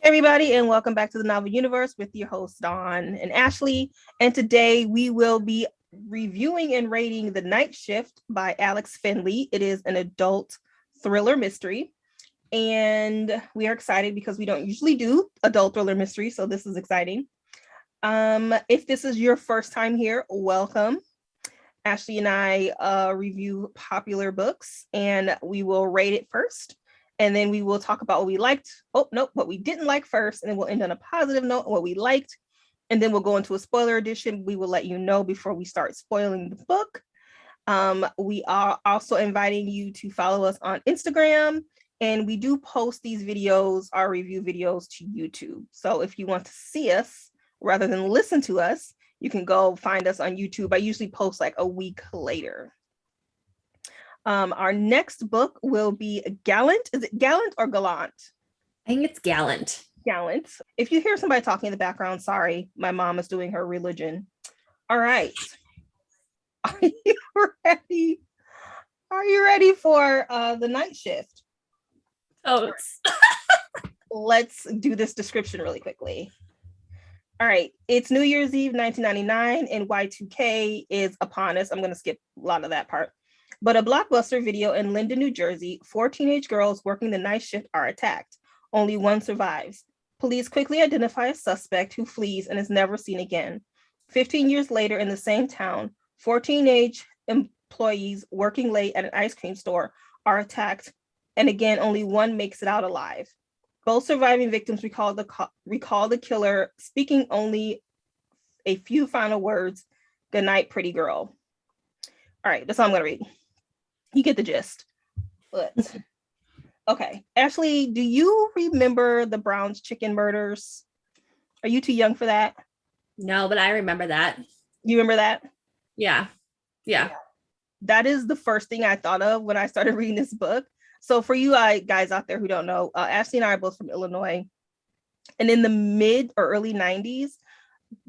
Hey everybody, and welcome back to the Novel Universe with your hosts Dawn and Ashley. And today we will be reviewing and rating The Night Shift by Alex Finley. It is an adult thriller mystery, and we are excited because we don't usually do adult thriller mystery, so this is exciting. If this is your first time here, welcome. Ashley and I review popular books, and we will rate it first. And then we will talk about what we liked. Oh, no, what we didn't like first. And then we'll end on a positive note on what we liked. And then we'll go into a spoiler edition. We will let you know before we start spoiling the book. We are also inviting you to follow us on Instagram. And we do post these videos, our review videos, to YouTube. So if you want to see us rather than listen to us, you can go find us on YouTube. I usually post like a week later. Our next book will be Gallant. Is it Gallant or Gallant? I think it's Gallant. Gallant. If you hear somebody talking in the background, sorry, my mom is doing her religion. All right. Are you ready? Are you ready for The Night Shift? Oh, Let's do this description really quickly. All right. It's New Year's Eve, 1999, and Y2K is upon us. I'm going to skip a lot of that part. But a Blockbuster video in Linden, New Jersey, 4 teenage girls working the night shift are attacked. Only one survives. Police quickly identify a suspect who flees and is never seen again. 15 years later, in the same town, 4 teenage employees working late at an ice cream store are attacked, and again, only one makes it out alive. Both surviving victims recall the killer, speaking only a few final words, "Good night, pretty girl." All right, that's all I'm going to read. You get the gist. But okay, Ashley, do you remember the Brown's chicken murders? Are you too young for that? No, but I remember that. You remember that? Yeah. That is the first thing I thought of when I started reading this book. So for you guys out there who don't know, Ashley and I are both from Illinois. And in the mid or early 90s,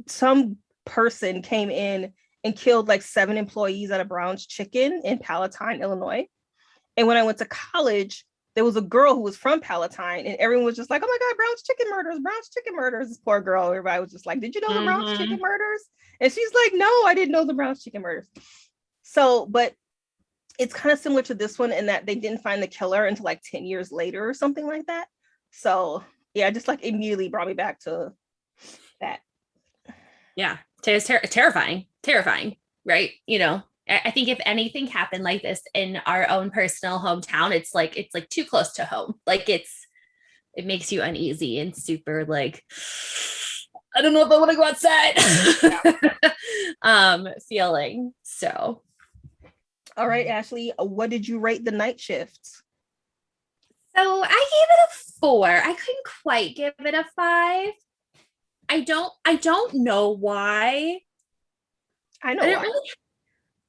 some person came in and killed like 7 employees at a Brown's Chicken in Palatine, Illinois. And when I went to college, there was a girl who was from Palatine, and everyone was just like, "Oh my God, Brown's Chicken murders, Brown's Chicken murders." This poor girl, everybody was just like, "Did you know the Brown's Chicken murders?" And she's like, "No, I didn't know the Brown's Chicken murders." So, but it's kind of similar to this one in that they didn't find the killer until like 10 years later or something like that. So yeah, just like immediately brought me back to that. Yeah. It's terrifying, right? You know, I think if anything happened like this in our own personal hometown, it's like too close to home. Like it makes you uneasy and super like, I don't know if I want to go outside. Feeling. So all right, Ashley, what did you rate The Night Shift? So I gave it a 4. I couldn't quite give it a 5. I don't know why. I know why.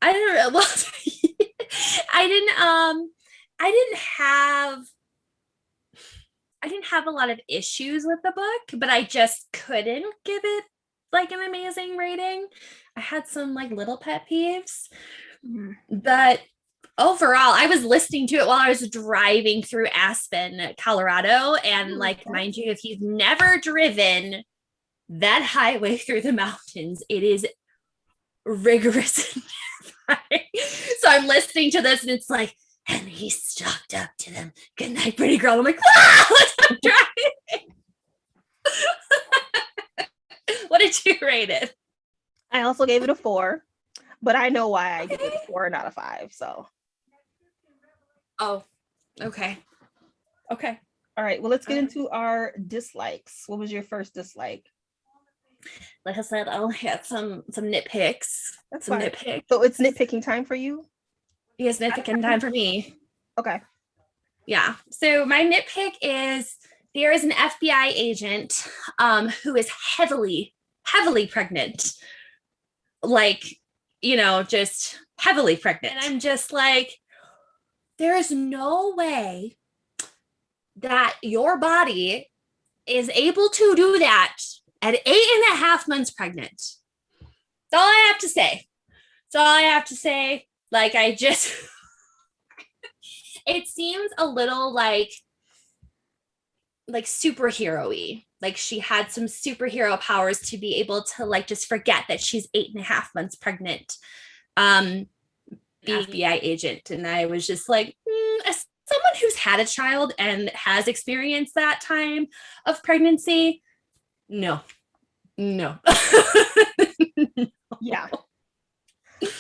I don't know. Well, I didn't have a lot of issues with the book, but I just couldn't give it like an amazing rating. I had some like little pet peeves, but overall, I was listening to it while I was driving through Aspen, Colorado, and like, mind you, if you've never driven that highway through the mountains, it is rigorous and terrifying. So I'm listening to this and it's like, and he stalked up to them. "Good night, pretty girl." I'm like, let's stop driving. What did you rate it? I also gave it a 4, but I know why I gave it a 4, not a 5. So. Oh, okay. All right. Well, let's get into our dislikes. What was your first dislike? Like I said, I only had some nitpicks. That's some fine. Nitpicks. So it's nitpicking time for you? Yes, nitpicking time for me. Okay. Yeah. So my nitpick is there is an FBI agent who is heavily pregnant. Like, you know, just heavily pregnant. And I'm just like, there is no way that your body is able to do that at 8.5 months pregnant. That's all I have to say. Like, I just, it seems a little like like superhero-y. Like she had some superhero powers to be able to like just forget that she's 8.5 months pregnant. FBI agent. And I was just like, as someone who's had a child and has experienced that time of pregnancy, no. Yeah.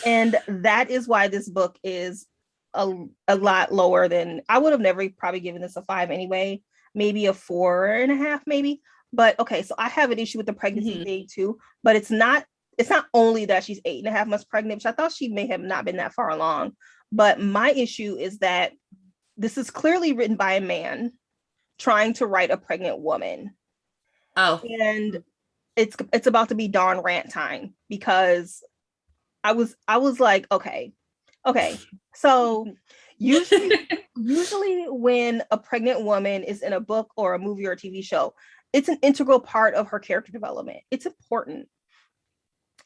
And that is why this book is a lot lower than, I would have never probably given this a 5 anyway, maybe a 4.5, maybe. But okay, so I have an issue with the pregnancy thing too, but it's not only that she's 8.5 months pregnant, which I thought she may have not been that far along. But my issue is that this is clearly written by a man trying to write a pregnant woman. Oh. And it's about to be darn rant time, because I was like, okay. So usually when a pregnant woman is in a book or a movie or a TV show, it's an integral part of her character development. It's important.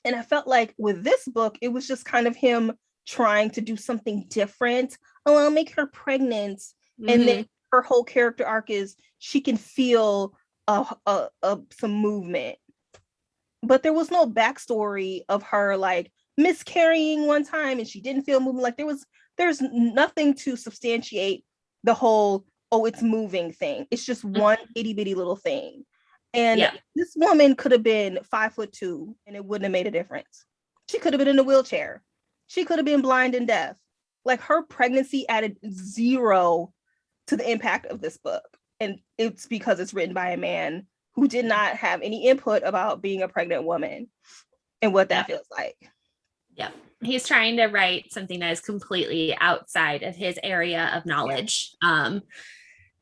And I felt like with this book, it was just kind of him trying to do something different. Oh, I'll make her pregnant. And then her whole character arc is she can feel some movement. But there was no backstory of her like miscarrying one time and she didn't feel movement. Like there's nothing to substantiate the whole, oh, it's moving thing. It's just one itty bitty little thing. And this woman could have been 5'2" and it wouldn't have made a difference. She could have been in a wheelchair. She could have been blind and deaf. Like her pregnancy added 0 to the impact of this book. And it's because it's written by a man who did not have any input about being a pregnant woman and what that feels like. Yeah. He's trying to write something that is completely outside of his area of knowledge.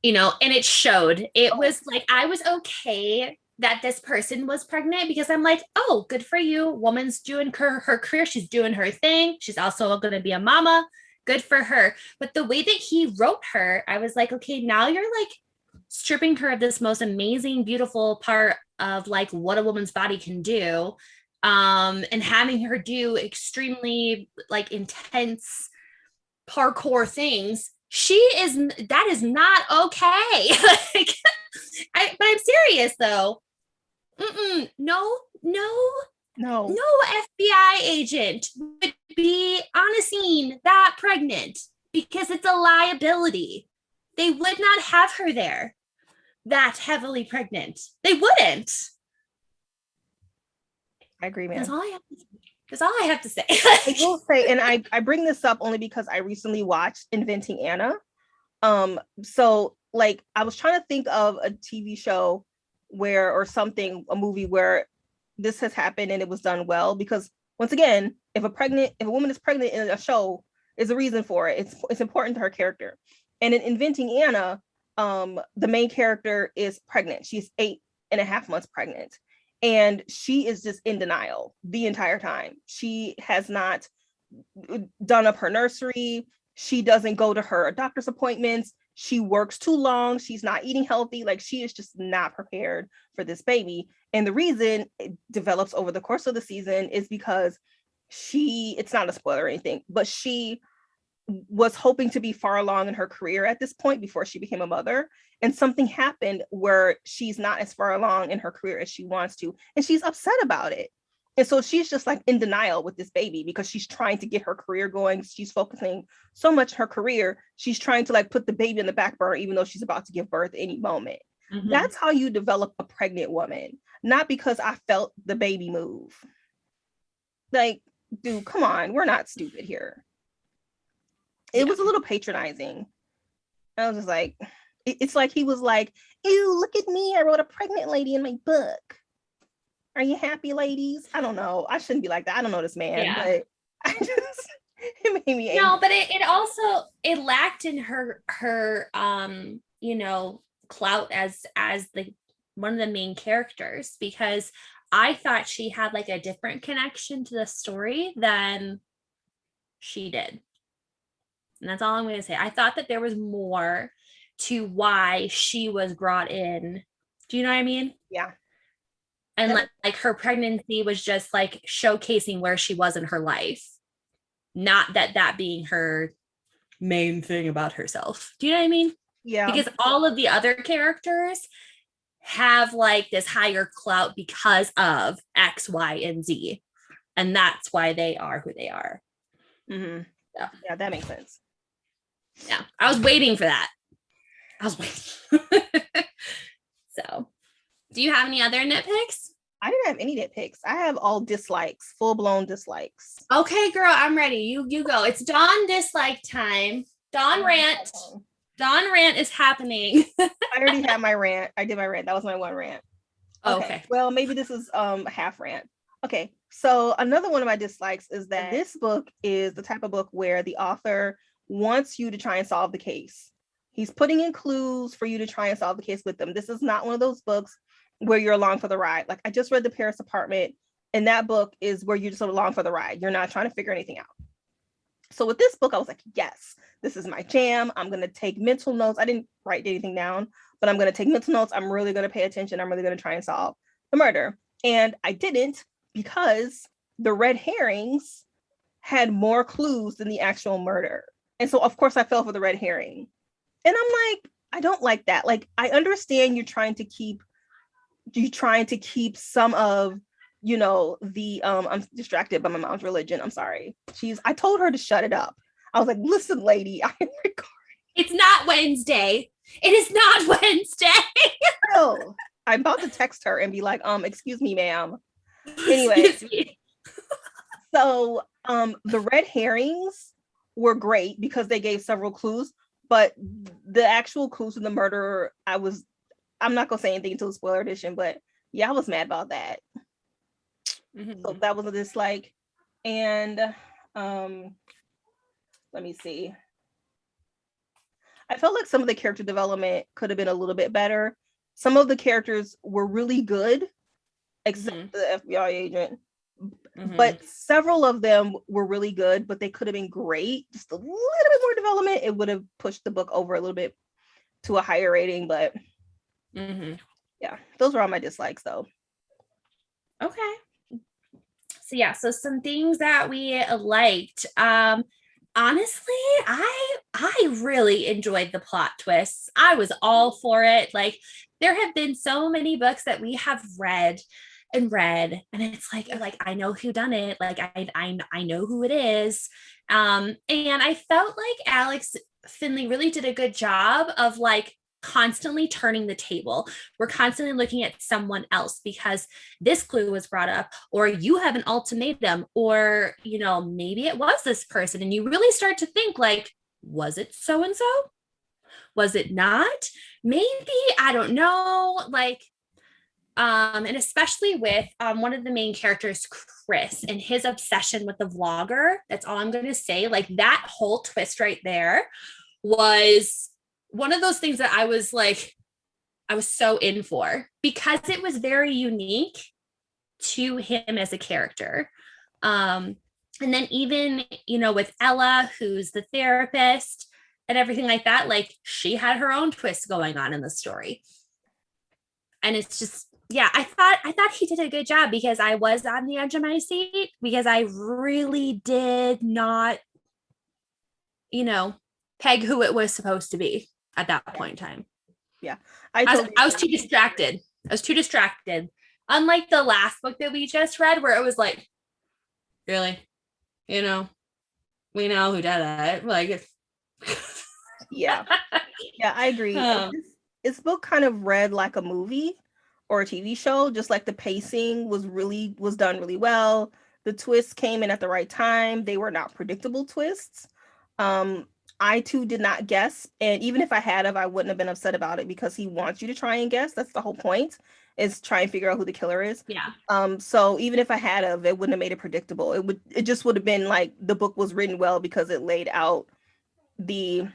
You know, and it showed. It was like, I was okay that this person was pregnant because I'm like, oh, good for you. Woman's doing her career. She's doing her thing. She's also going to be a mama. Good for her. But the way that he wrote her, I was like, okay, now you're like stripping her of this most amazing, beautiful part of like what a woman's body can do. And having her do extremely like intense parkour things. That is not okay. Like, but I'm serious though. No FBI agent would be on a scene that pregnant because it's a liability. They would not have her there that heavily pregnant. They wouldn't. I agree, man. That's all I have to say. I will say, and I bring this up only because I recently watched Inventing Anna. So like I was trying to think of a TV show a movie where this has happened and it was done well, because once again, if a woman is pregnant in a show, there's a reason for it. It's important to her character. And in Inventing Anna, the main character is pregnant. She's 8.5 months pregnant. And she is just in denial the entire time. She has not done up her nursery. She doesn't go to her doctor's appointments. She works too long. She's not eating healthy. Like she is just not prepared for this baby. And the reason it develops over the course of the season is because it's not a spoiler or anything, but she was hoping to be far along in her career at this point before she became a mother. And something happened where she's not as far along in her career as she wants to. And she's upset about it. And so she's just like in denial with this baby because she's trying to get her career going. She's focusing so much on her career. She's trying to like put the baby in the back burner, even though she's about to give birth any moment. That's how you develop a pregnant woman. Not because I felt the baby move. Like, dude, come on. We're not stupid here. It was a little patronizing. I was just like, it's like he was like, ew, look at me. I wrote a pregnant lady in my book. Are you happy, ladies? I don't know. I shouldn't be like that. I don't know this man, but it made me angry. No, but it also lacked in her clout as the one of the main characters, because I thought she had like a different connection to the story than she did. And that's all I'm going to say. I thought that there was more to why she was brought in. Do you know what I mean? Yeah. And like her pregnancy was just like showcasing where she was in her life. Not that being her main thing about herself. Do you know what I mean? Yeah. because all of the other characters have like this higher clout because of X, Y, and Z. And that's why they are who they are. Mm-hmm. Yeah, that makes sense. Yeah, I was waiting for that. I was waiting. So, do you have any other nitpicks? I didn't have any nitpicks. I have all dislikes, full-blown dislikes. Okay, girl, I'm ready. You go. It's Dawn dislike time. Dawn rant. Dawn rant is happening. I already had my rant. I did my rant. That was my one rant. Okay. Well, maybe this is a half rant. Okay. So another one of my dislikes is that this book is the type of book where the author wants you to try and solve the case. He's putting in clues for you to try and solve the case with them. This is not one of those books where you're along for the ride. Like I just read The Paris Apartment, and that book is where you're just along for the ride. You're not trying to figure anything out. So with this book, I was like, yes, this is my jam. I'm going to take mental notes. I didn't write anything down, but I'm going to take mental notes. I'm really going to pay attention. I'm really going to try and solve the murder. And I didn't, because the red herrings had more clues than the actual murder. And so, of course, I fell for the red herring. And I'm like, I don't like that. Like, I understand you're trying to keep some of, you know, the I'm distracted by my mom's religion. I'm sorry. I told her to shut it up. I was like, listen, lady, I'm recording. It's not Wednesday. It is not Wednesday. No, I'm about to text her and be like, excuse me, ma'am. Anyway, so the red herrings were great because they gave several clues, but the actual clues to the murderer, I'm not gonna say anything until the spoiler edition, but yeah, I was mad about that. Mm-hmm. So that was a dislike. And let me see. I felt like some of the character development could have been a little bit better. Some of the characters were really good, except the FBI agent. But several of them were really good, but they could have been great. Just a little bit more development. It would have pushed the book over a little bit to a higher rating, but yeah, those were all my dislikes though. Okay. So yeah, so some things that we liked. Honestly, I really enjoyed the plot twists. I was all for it. Like there have been so many books that we have read, and it's like I know who done it. Like I know who it is. And I felt like Alex Finley really did a good job of like constantly turning the table. We're constantly looking at someone else because this clue was brought up, or you have an ultimatum, or, you know, maybe it was this person. And you really start to think like, was it so-and-so? Was it not? Maybe, I don't know. Like, and especially with one of the main characters, Chris, and his obsession with the vlogger. That's all I'm going to say. Like that whole twist right there was one of those things that I was so in for because it was very unique to him as a character. And then even, you know, with Ella, who's the therapist and everything like that, like she had her own twist going on in the story. And it's just, yeah, I thought he did a good job because I was on the edge of my seat because I really did not, you know, peg who it was supposed to be at that point in time. Yeah. I was too distracted. Unlike the last book that we just read, where it was like, really, you know, we know who did that. Like, yeah, I agree. This book kind of read like a movie or a TV show. Just like the pacing was done really well. The twists came in at the right time. They were not predictable twists. I too did not guess, and even if I had I wouldn't have been upset about it because he wants you to try and guess. That's the whole point, is try and figure out who the killer is. Yeah. So even if I had it wouldn't have made it predictable. It just would have been like the book was written well because it laid out, you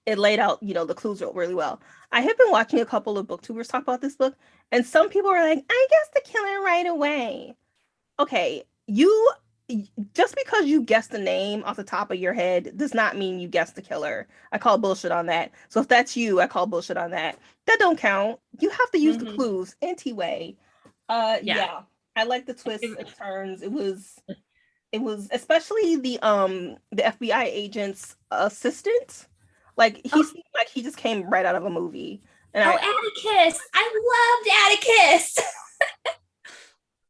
know, the clues really well. I have been watching a couple of booktubers talk about this book, and some people are like, I guess the killer right away. Okay, just because you guess the name off the top of your head does not mean you guess the killer. I call bullshit on that. So if that's you, I call bullshit on that. That don't count. You have to use the clues anyway. Yeah. I like the twists and turns. It was especially the FBI agent's assistant Like he seemed like he just came right out of a movie. And Atticus. I loved Atticus.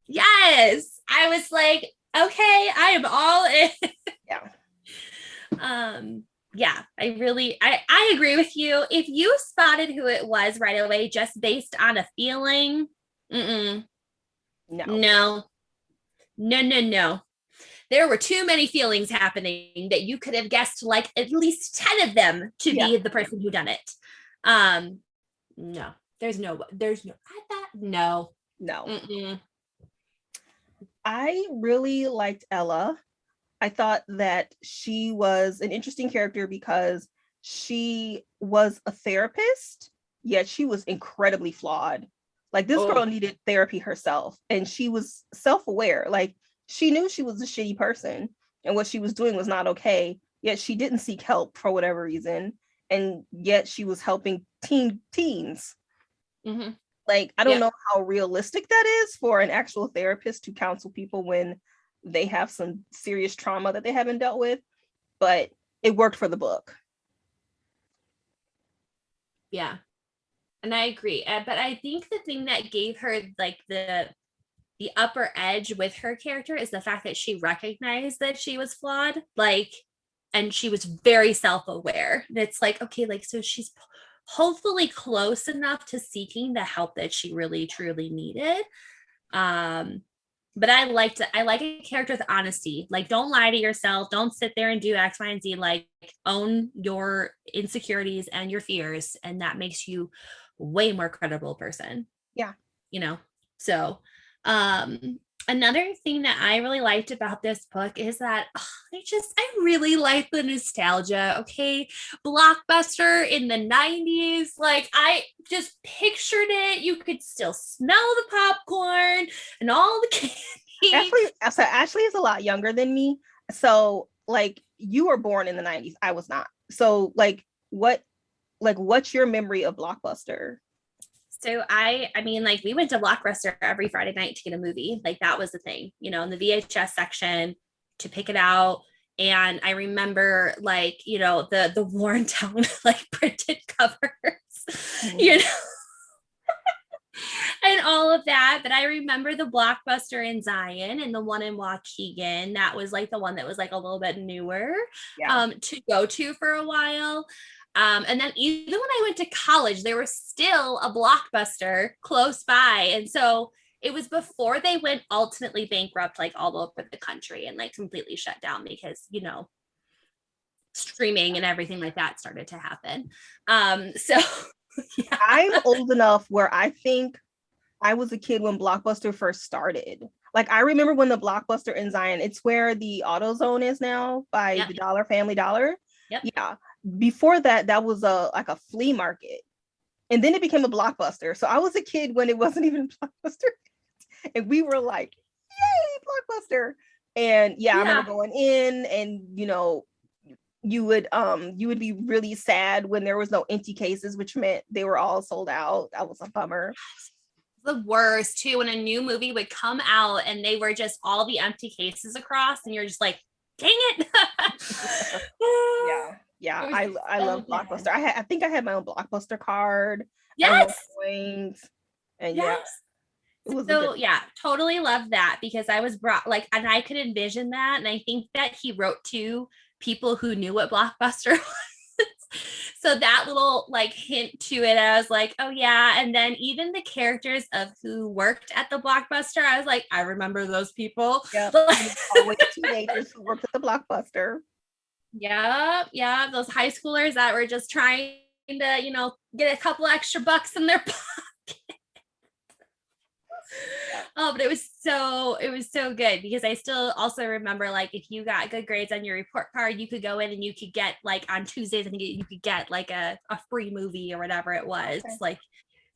Yes. I was like, okay, I am all in. Yeah. Yeah, I agree with you. If you spotted who it was right away just based on a feeling, no. There were too many feelings happening that you could have guessed like at least 10 of them to be the person who done it. No. No. Mm-mm. I really liked Ella. I thought that she was an interesting character because she was a therapist, yet she was incredibly flawed. Like this girl needed therapy herself, and she was self-aware. Like she knew she was a shitty person and what she was doing was not okay, yet she didn't seek help for whatever reason, and yet she was helping teens. Mm-hmm. Like I don't know how realistic that is for an actual therapist to counsel people when they have some serious trauma that they haven't dealt with, but it worked for the book. Yeah. And I agree. But I think the thing that gave her like the upper edge with her character is the fact that she recognized that she was flawed, like, and she was very self-aware. It's like, okay, like, so she's hopefully close enough to seeking the help that she really truly needed. But I like a character with honesty. Like, don't lie to yourself. Don't sit there and do X, Y, and Z. Like, own your insecurities and your fears, and that makes you way more credible person. Yeah. You know? So, another thing that I really liked about this book is that I really like the nostalgia. Okay. Blockbuster in the 90s. Like I just pictured it. You could still smell the popcorn and all the candy. Ashley is a lot younger than me. So like you were born in the 90s. I was not. So what's your memory of Blockbuster? So I mean, like we went to Blockbuster every Friday night to get a movie. Like that was the thing, in the VHS section to pick it out. And I remember like, the Warren Town like printed covers, and all of that. But I remember the Blockbuster in Zion and the one in Waukegan. That was like the one that was like a little bit newer to go to for a while. And then even when I went to college, there was still a Blockbuster close by. And so it was before they went ultimately bankrupt, like all over the country and like completely shut down because, streaming and everything like that started to happen. So yeah. I'm old enough where I think I was a kid when Blockbuster first started. Like I remember when the Blockbuster in Zion, it's where the AutoZone is now by the Dollar Family Dollar. Yep. Yeah. Before that was a flea market. And then it became a Blockbuster. So I was a kid when it wasn't even Blockbuster. And we were like, yay, Blockbuster. And I remember going in and you would be really sad when there was no empty cases, which meant they were all sold out. That was a bummer. The worst too, when a new movie would come out and they were just all the empty cases across and you're just like, dang it. Yeah. I love Blockbuster. I think I had my own Blockbuster card. Yes. Coins, and yes. It was totally love that because I was brought and I could envision that. And I think that he wrote to people who knew what Blockbuster was. So that little hint to it, I was like, oh yeah. And then even the characters of who worked at the Blockbuster, I was like, I remember those people. Yeah, always teenagers who worked at the Blockbuster. Yeah. Those high schoolers that were just trying to, get a couple extra bucks in their pocket. Oh, but it was so good because I still also remember if you got good grades on your report card, you could go in and you could get on Tuesdays, I think you could get a free movie or whatever it was. Okay.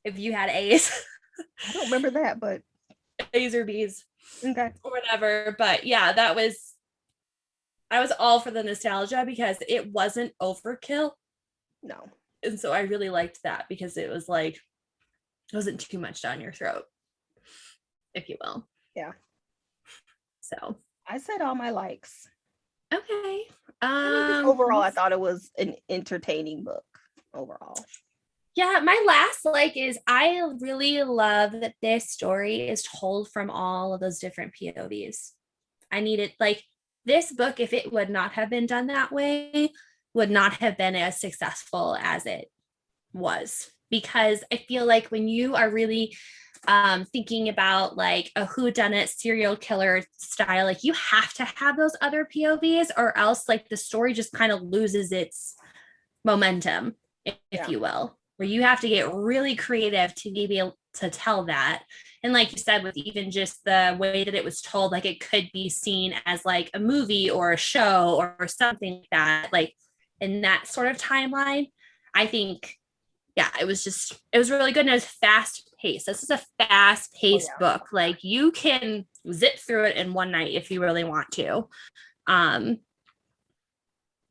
If you had A's. I don't remember that, but A's or B's. Okay. Or whatever. But yeah, I was all for the nostalgia because it wasn't overkill. No. And so I really liked that because it was it wasn't too much down your throat, if you will. Yeah. So I said all my likes. Okay. Just overall, I thought it was an entertaining book overall. Yeah, my last is I really love that this story is told from all of those different POVs. I needed this book, if it would not have been done that way, would not have been as successful as it was. Because I feel like when you are really thinking about a whodunit serial killer style, you have to have those other POVs, or else the story just kind of loses its momentum, if you will, where you have to get really creative to be able to tell that. And like you said, with even just the way that it was told, it could be seen as a movie or a show or something like that, in that sort of timeline. I think, yeah, it was really good. And it was fast paced. This is a fast paced book. You can zip through it in one night if you really want to. And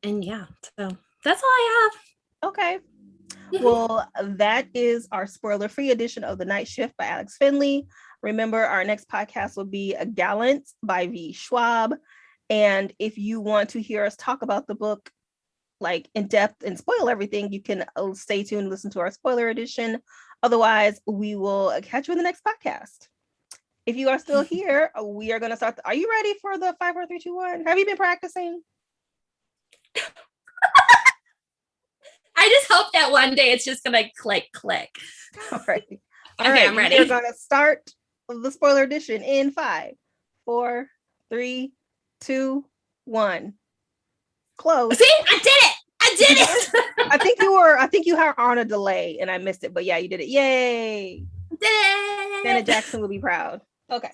yeah, so that's all I have. Okay. Well, that is our spoiler-free edition of The Night Shift by Alex Finley. Remember, our next podcast will be A Gallant by VE Schwab. And if you want to hear us talk about the book in depth and spoil everything, you can stay tuned and listen to our spoiler edition. Otherwise, we will catch you in the next podcast. If you are still here, we are going to start. Are you ready for the 5, 4, 3, 2, 1? Have you been practicing? I just hope that one day it's just gonna click. All right. Okay, I'm ready. We're gonna start the spoiler edition in 5, 4, 3, 2, 1. Close. See, I did it. I think you were on a delay and I missed it, but yeah, you did it. Yay! Did it. Janet Jackson will be proud. Okay.